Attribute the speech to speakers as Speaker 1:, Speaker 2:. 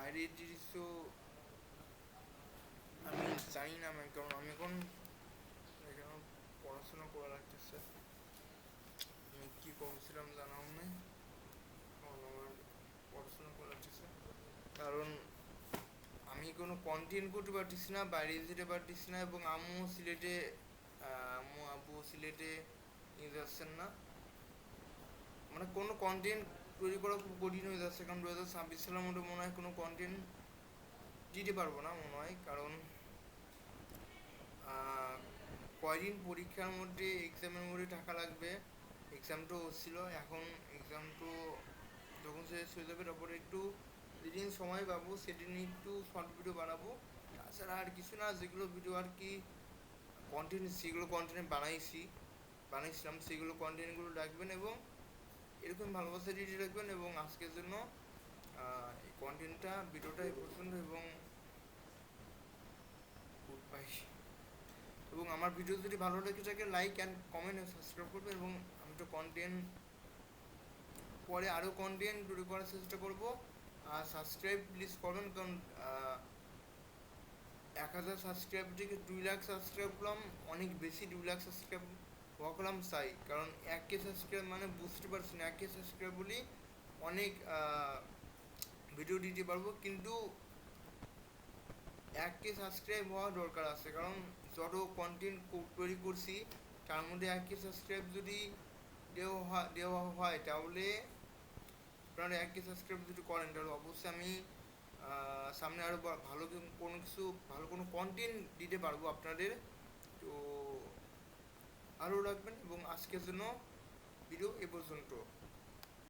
Speaker 1: বাইরের দৃশ্য আমি জানি না ম্যাম, কারণ আমি এখন এখানে পড়াশোনা করা লাগতেছে। আমি কী করছিলাম জানাও নেই, এখন আমার পড়াশোনা করা লাগতেছে কারণ আমি কোনো কন্টেন্ট করতে পারতেছি না, বাইরে যেতে পারতেছি না, এবং আম্মু সিলেটে আম্মু আব্বু সিলেটে নিয়ে যাচ্ছেন না। মানে কোনো কন্টেন্ট তৈরি করা খুব কঠিন হয়ে যাচ্ছে, কারণ 2026 সালের মধ্যে মনে হয় কোনো কন্টেন্ট দিতে পারবো না মনে হয়, কারণ কয়দিন পরীক্ষার মধ্যে এক্সামের মধ্যে টাকা লাগবে। এক্সাম তো হচ্ছিল, এখন এক্সাম তো যখন শেষ হয়ে যাবে তারপরে একটু যেদিন সময় পাবো সেদিন একটু শর্ট ভিডিও বানাবো। তাছাড়া আর কিছু না, যেগুলো ভিডিও আর কি কন্টেন্ট, সেগুলো কন্টেন্ট বানাইছিলাম সেগুলো কন্টেন্টগুলো রাখবেন, এবং এরকম ভালোবাসা দিয়ে রাখবেন। এবং আজকের জন্য এই কন্টেন্টটা ভিডিওটা এই পর্যন্ত, এবং গুড বাই। এবং আমার ভিডিও যদি ভালো লেগে থাকে লাইক অ্যান্ড কমেন্ট ও সাবস্ক্রাইব করবে, এবং আমি তো কন্টেন্ট পরে আরও কন্টেন্ট তৈরি করার চেষ্টা করব। আর সাবস্ক্রাইব প্লিজ করবেন, কারণ 1,000 সাবস্ক্রাইব থেকে 2 লাখ সাবস্ক্রাইব করলাম, অনেক বেশি 2 লাখ সাবস্ক্রাইব হওয়া করলাম চাই, কারণ 1K সাবস্ক্রাইব মানে বুঝতে পারছি না, 1K সাবস্ক্রাইব বলি অনেক ভিডিও দিতে পারবো, কিন্তু 1K সাবস্ক্রাইব হওয়া দরকার আছে, কারণ যত কন্টেন্ট তৈরি করছি তার মধ্যে 1K সাবস্ক্রাইব যদি দেওয়া হয় তাহলে আপনারা 1K সাবস্ক্রাইব যদি করেন তাহলে অবশ্যই আমি সামনে আরও ভালো কোনো কিছু, ভালো কোনো কন্টেন্ট দিতে পারবো আপনাদের। তো আরও রাখবেন, এবং আজকের জন্য ভিডিও এ পর্যন্ত।